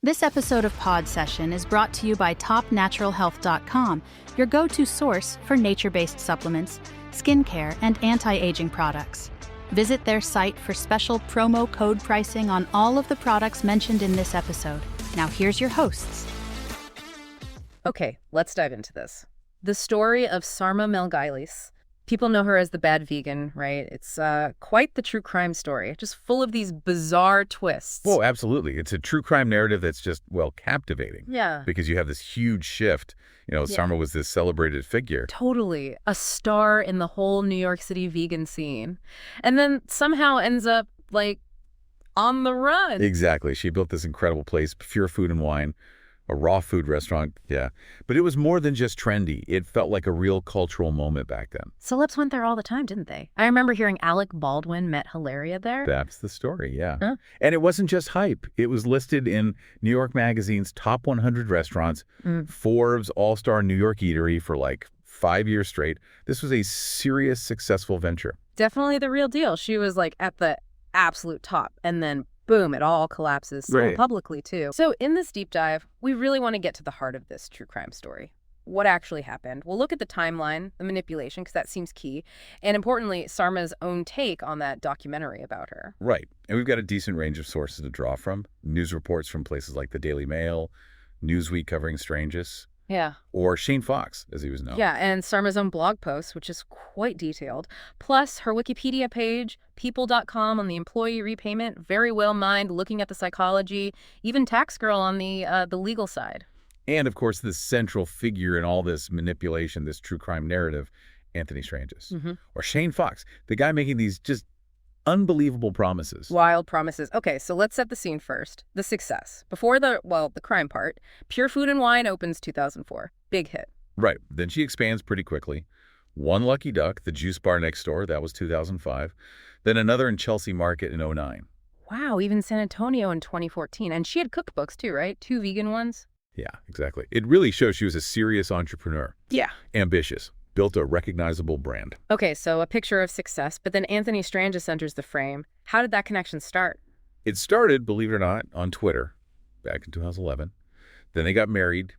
This episode of Podsession is brought to you by TopNaturalHealth.com, your go-to source for nature-based supplements, skincare, and anti-aging products. Visit their site for special promo code pricing on all of the products mentioned in this episode. Now here's your hosts. Okay, let's dive into this. The story of Sarma Melngailis. People know her as the bad vegan, right? It's quite the true crime story, just full of these bizarre twists. Well, absolutely. It's a true crime narrative that's just, well, captivating. Yeah. Because you have this huge shift. Sarma was this celebrated figure. Totally. A star in the whole New York City vegan scene. And then somehow ends up, on the run. Exactly. She built this incredible place, Pure Food and Wine, a raw food restaurant, yeah. But it was more than just trendy. It felt like a real cultural moment back then. Celebs went there all the time, didn't they? I remember hearing Alec Baldwin met Hilaria there. That's the story, yeah. Huh? And it wasn't just hype. It was listed in New York Magazine's top 100 restaurants, Forbes All-Star New York Eatery for 5 years straight. This was a serious, successful venture. Definitely the real deal. She was at the absolute top, and then boom, it all collapses so publicly, too. So in this deep dive, we really want to get to the heart of this true crime story. What actually happened? We'll look at the timeline, the manipulation, because that seems key, and importantly, Sarma's own take on that documentary about her. Right. And we've got a decent range of sources to draw from. News reports from places like the Daily Mail, Newsweek covering Strangeness. Yeah. Or Shane Fox, as he was known. Yeah, and Sarma's own blog post, which is quite detailed. Plus, her Wikipedia page, people.com on the employee repayment, very well mined, looking at the psychology, even Tax Girl on the legal side. And, of course, the central figure in all this manipulation, this true crime narrative, Anthony Strangeness. Or Shane Fox, the guy making these just unbelievable promises. Wild promises. Okay, so let's set the scene first. The success. Before the crime part, Pure Food and Wine opens 2004. Big hit. Right. Then she expands pretty quickly. One Lucky Duck, the juice bar next door, that was 2005. Then another in Chelsea Market in 2009. Wow, even San Antonio in 2014. And she had cookbooks too, right? 2 vegan ones? Yeah, exactly. It really shows she was a serious entrepreneur. Yeah. Ambitious. Built a recognizable brand. Okay, so a picture of success, but then Anthony Strangeness enters the frame. How did that connection start? It started, believe it or not, on Twitter back in 2011. Then they got married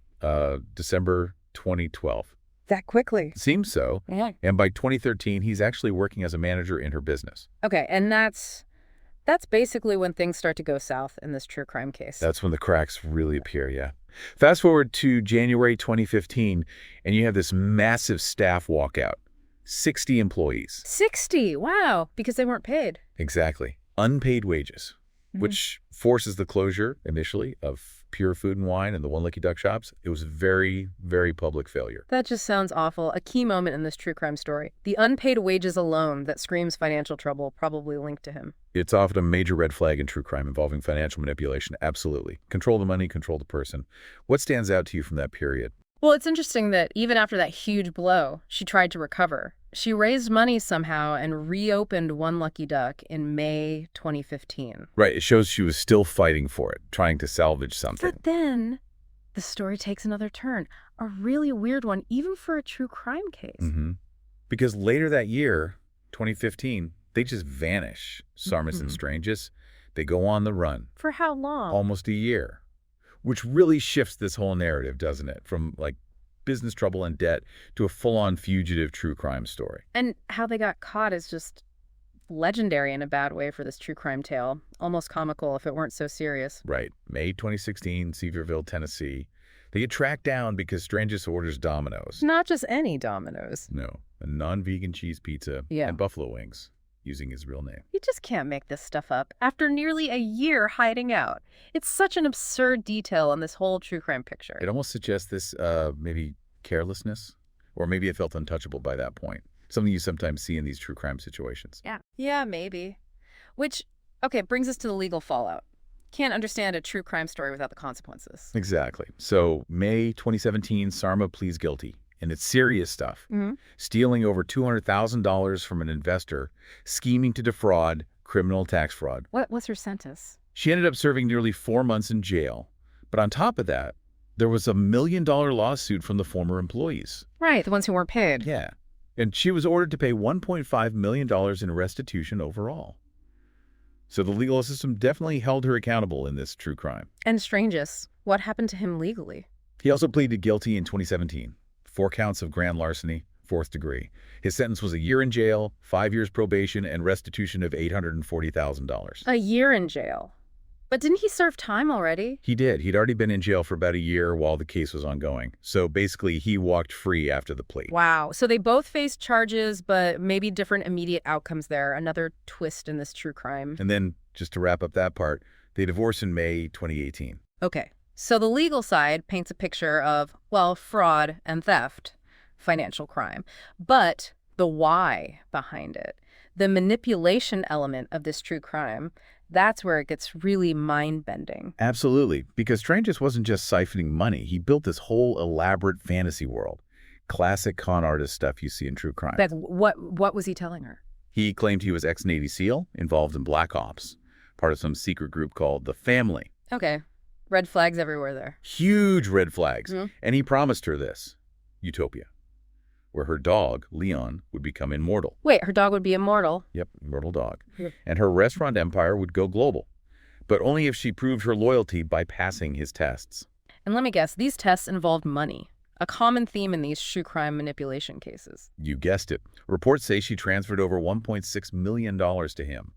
December 2012. That quickly? Seems so. Yeah. And by 2013, he's actually working as a manager in her business. Okay, and that's basically when things start to go south in this true crime case. That's when the cracks really appear, yeah. Fast forward to January 2015, and you have this massive staff walkout. 60 employees. 60? Wow, because they weren't paid. Exactly. Unpaid wages, which forces the closure, initially, of Pure Food and Wine and the One Lucky Duck shops. It was a very, very public failure. That just sounds awful. A key moment in this true crime story. The unpaid wages alone that screams financial trouble probably linked to him. It's often a major red flag in true crime involving financial manipulation. Absolutely. Control the money, control the person. What stands out to you from that period? Well, it's interesting that even after that huge blow, she tried to recover. She raised money somehow and reopened One Lucky Duck in May 2015. Right. It shows she was still fighting for it, trying to salvage something. But then the story takes another turn, a really weird one, even for a true crime case. Because later that year, 2015, they just vanish. Sarmas and Strangeness. They go on the run. For how long? Almost a year. Which really shifts this whole narrative, doesn't it? From business trouble and debt to a full-on fugitive true crime story. And how they got caught is just legendary in a bad way for this true crime tale. Almost comical if it weren't so serious. Right. May 2016, Seaverville, Tennessee. They get tracked down because Strangeness orders Domino's. Not just any Domino's. No. A non-vegan cheese pizza and buffalo wings, using his real name. You just can't make this stuff up. After nearly a year hiding out. It's such an absurd detail in this whole true crime picture. It almost suggests this maybe carelessness, or maybe it felt untouchable by that point. Something you sometimes see in these true crime situations. Yeah, maybe. Which, okay, brings us to the legal fallout. Can't understand a true crime story without the consequences. Exactly. So May 2017, Sarma pleads guilty. And it's serious stuff. Stealing over $200,000 from an investor, scheming to defraud, criminal tax fraud. What's her sentence? She ended up serving nearly 4 months in jail. But on top of that, there was a $1 million lawsuit from the former employees. Right, the ones who weren't paid. Yeah. And she was ordered to pay $1.5 million in restitution overall. So the legal system definitely held her accountable in this true crime. And strangest, what happened to him legally? He also pleaded guilty in 2017. 4 counts of grand larceny, 4th degree. His sentence was a year in jail, 5 years probation, and restitution of $840,000. A year in jail? But didn't he serve time already? He did. He'd already been in jail for about a year while the case was ongoing. So basically, he walked free after the plea. Wow. So they both faced charges, but maybe different immediate outcomes there. Another twist in this true crime. And then, just to wrap up that part, they divorced in May 2018. Okay. So the legal side paints a picture of, well, fraud and theft, financial crime. But the why behind it, the manipulation element of this true crime, that's where it gets really mind-bending. Absolutely, because Strangest wasn't just siphoning money. He built this whole elaborate fantasy world. Classic con artist stuff you see in true crime. But what was he telling her? He claimed he was ex-Navy SEAL, involved in Black Ops, part of some secret group called the Family. Okay. Red flags everywhere there. Huge red flags. Mm-hmm. And he promised her this, utopia, where her dog, Leon, would become immortal. Wait, her dog would be immortal? Yep, Immortal Dog. Yeah. And her restaurant empire would go global, but only if she proved her loyalty by passing his tests. And let me guess, these tests involved money, a common theme in these true crime manipulation cases. You guessed it. Reports say she transferred over $1.6 million to him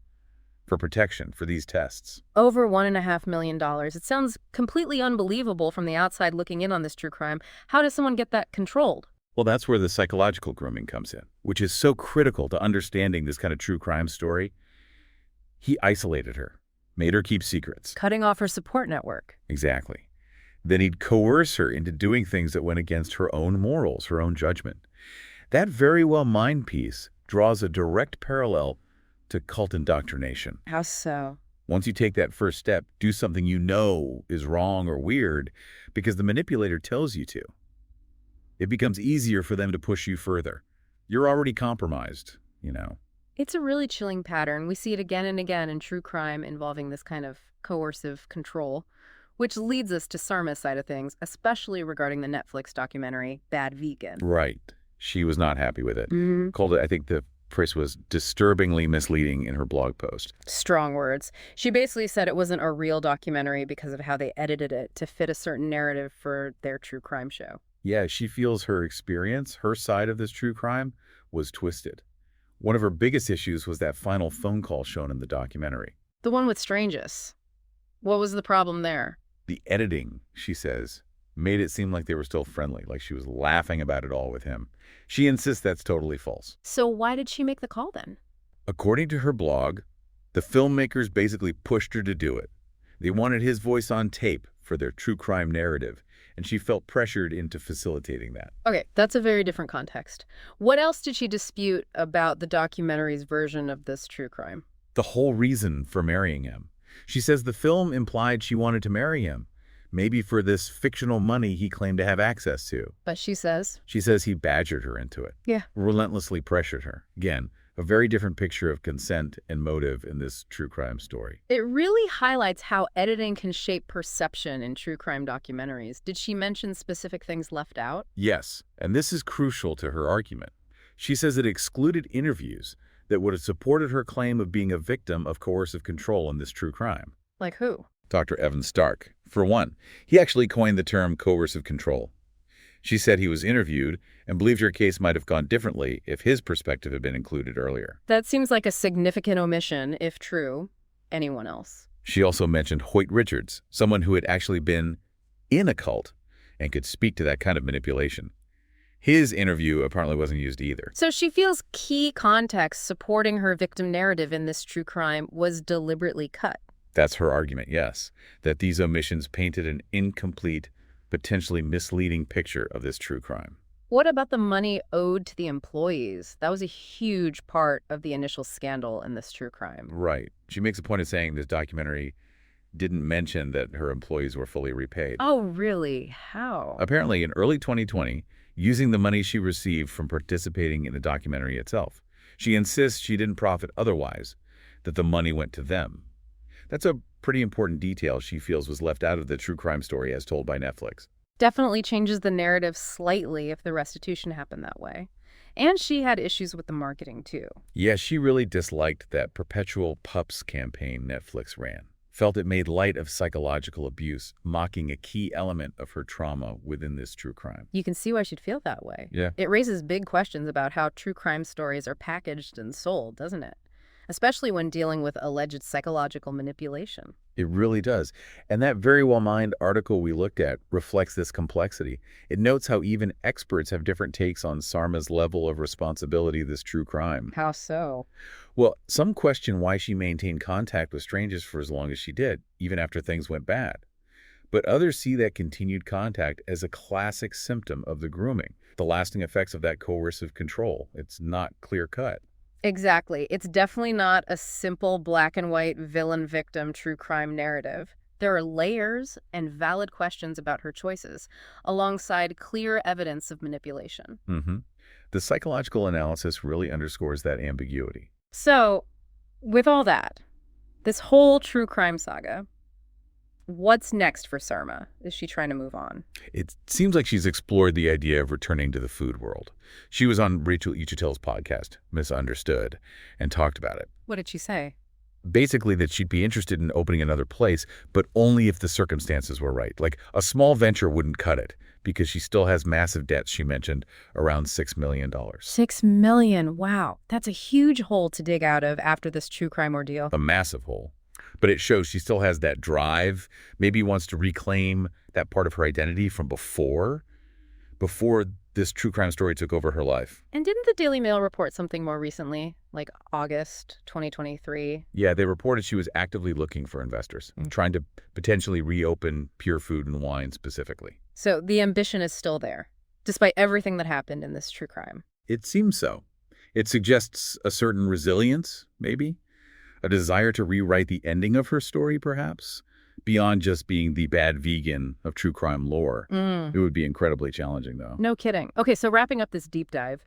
for protection for these tests. Over $1.5 million. It sounds completely unbelievable from the outside looking in on this true crime. How does someone get that controlled? Well, that's where the psychological grooming comes in, which is so critical to understanding this kind of true crime story. He isolated her, made her keep secrets. Cutting off her support network. Exactly. Then he'd coerce her into doing things that went against her own morals, her own judgment. That very well mind piece draws a direct parallel to cult indoctrination. How so? Once you take that first step, do something you know is wrong or weird because the manipulator tells you to. It becomes easier for them to push you further. You're already compromised, you know. It's a really chilling pattern. We see it again and again in true crime involving this kind of coercive control, which leads us to Sarma's side of things, especially regarding the Netflix documentary Bad Vegan. Right. She was not happy with it. Mm-hmm. Called it, I think the phrase was disturbingly misleading in her blog post. Strong words. She basically said it wasn't a real documentary because of how they edited it to fit a certain narrative for their true crime show. Yeah, she feels her experience, her side of this true crime, was twisted. One of her biggest issues was that final phone call shown in the documentary. The one with Strangest. What was the problem there? The editing, she says, made it seem like they were still friendly, like she was laughing about it all with him. She insists that's totally false. So why did she make the call then? According to her blog, the filmmakers basically pushed her to do it. They wanted his voice on tape for their true crime narrative, and she felt pressured into facilitating that. Okay, that's a very different context. What else did she dispute about the documentary's version of this true crime? The whole reason for marrying him. She says the film implied she wanted to marry him, maybe for this fictional money he claimed to have access to. But she says he badgered her into it. Yeah. Relentlessly pressured her. Again, a very different picture of consent and motive in this true crime story. it really highlights how editing can shape perception in true crime documentaries. Did she mention specific things left out? Yes, and this is crucial to her argument. She says it excluded interviews that would have supported her claim of being a victim of coercive control in this true crime. Like who? Dr. Evan Stark. For one, he actually coined the term coercive control. She said he was interviewed and believed her case might have gone differently if his perspective had been included earlier. That seems like a significant omission, if true. Anyone else? She also mentioned Hoyt Richards, someone who had actually been in a cult and could speak to that kind of manipulation. His interview apparently wasn't used either. So she feels key context supporting her victim narrative in this true crime was deliberately cut. That's her argument, yes, that these omissions painted an incomplete, potentially misleading picture of this true crime. What about the money owed to the employees? That was a huge part of the initial scandal in this true crime. Right. She makes a point of saying this documentary didn't mention that her employees were fully repaid. Oh, really? How? Apparently, in early 2020, using the money she received from participating in the documentary itself, she insists she didn't profit otherwise, that the money went to them. That's a pretty important detail she feels was left out of the true crime story as told by Netflix. Definitely changes the narrative slightly if the restitution happened that way. And she had issues with the marketing, too. Yeah, she really disliked that Perpetual Pups campaign Netflix ran. Felt it made light of psychological abuse, mocking a key element of her trauma within this true crime. You can see why she'd feel that way. Yeah. It raises big questions about how true crime stories are packaged and sold, doesn't it? Especially when dealing with alleged psychological manipulation. It really does. And that Very Well Mind article we looked at reflects this complexity. It notes how even experts have different takes on Sarma's level of responsibility of this true crime. How so? Well, some question why she maintained contact with strangers for as long as she did, even after things went bad. But others see that continued contact as a classic symptom of the grooming, the lasting effects of that coercive control. It's not clear-cut. Exactly. It's definitely not a simple black and white villain-victim true crime narrative. There are layers and valid questions about her choices, alongside clear evidence of manipulation. The psychological analysis really underscores that ambiguity. So, with all that, this whole true crime saga, what's next for Sarma? Is she trying to move on? It seems like she's explored the idea of returning to the food world. She was on Rachel Ichitel's podcast, Misunderstood, and talked about it. What did she say? Basically that she'd be interested in opening another place, but only if the circumstances were right. Like, a small venture wouldn't cut it, because she still has massive debts, she mentioned, around $6 million. $6 million. Wow. That's a huge hole to dig out of after this true crime ordeal. A massive hole. But it shows she still has that drive, maybe wants to reclaim that part of her identity from before this true crime story took over her life. And didn't the Daily Mail report something more recently, like August 2023? Yeah, they reported she was actively looking for investors, trying to potentially reopen Pure Food and Wine specifically. So the ambition is still there, despite everything that happened in this true crime. It seems so. It suggests a certain resilience, maybe? A desire to rewrite the ending of her story, perhaps? Beyond just being the bad vegan of true crime lore. It would be incredibly challenging, though. No kidding. Okay, so wrapping up this deep dive,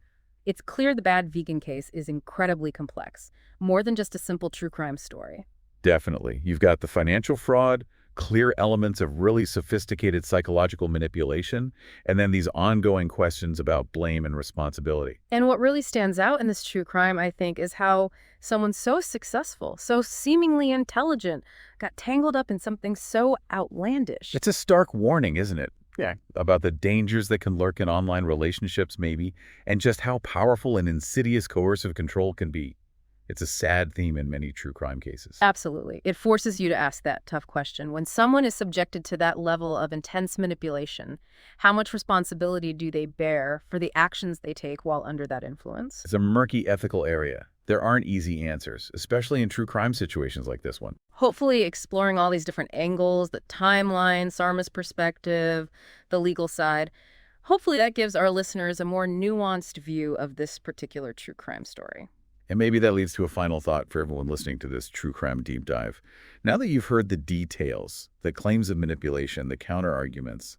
it's clear the bad vegan case is incredibly complex, more than just a simple true crime story. Definitely. You've got the financial fraud, clear elements of really sophisticated psychological manipulation, and then these ongoing questions about blame and responsibility. And what really stands out in this true crime, I think, is how someone so successful, so seemingly intelligent, got tangled up in something so outlandish. It's a stark warning, isn't it? Yeah. About the dangers that can lurk in online relationships, maybe, and just how powerful and insidious coercive control can be. It's a sad theme in many true crime cases. Absolutely. It forces you to ask that tough question. When someone is subjected to that level of intense manipulation, how much responsibility do they bear for the actions they take while under that influence? It's a murky ethical area. There aren't easy answers, especially in true crime situations like this one. Hopefully exploring all these different angles, the timeline, Sarma's perspective, the legal side. Hopefully that gives our listeners a more nuanced view of this particular true crime story. And maybe that leads to a final thought for everyone listening to this true crime deep dive. Now that you've heard the details, the claims of manipulation, the counter-arguments,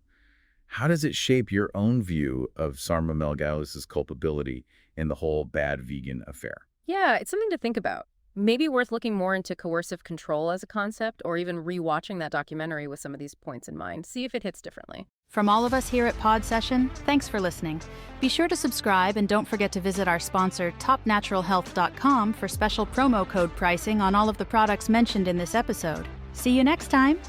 how does it shape your own view of Sarma Melngailis' culpability in the whole bad vegan affair? Yeah, it's something to think about. Maybe worth looking more into coercive control as a concept, or even rewatching that documentary with some of these points in mind. See if it hits differently. From all of us here at Podsession, thanks for listening. Be sure to subscribe and don't forget to visit our sponsor, topnaturalhealth.com, for special promo code pricing on all of the products mentioned in this episode. See you next time.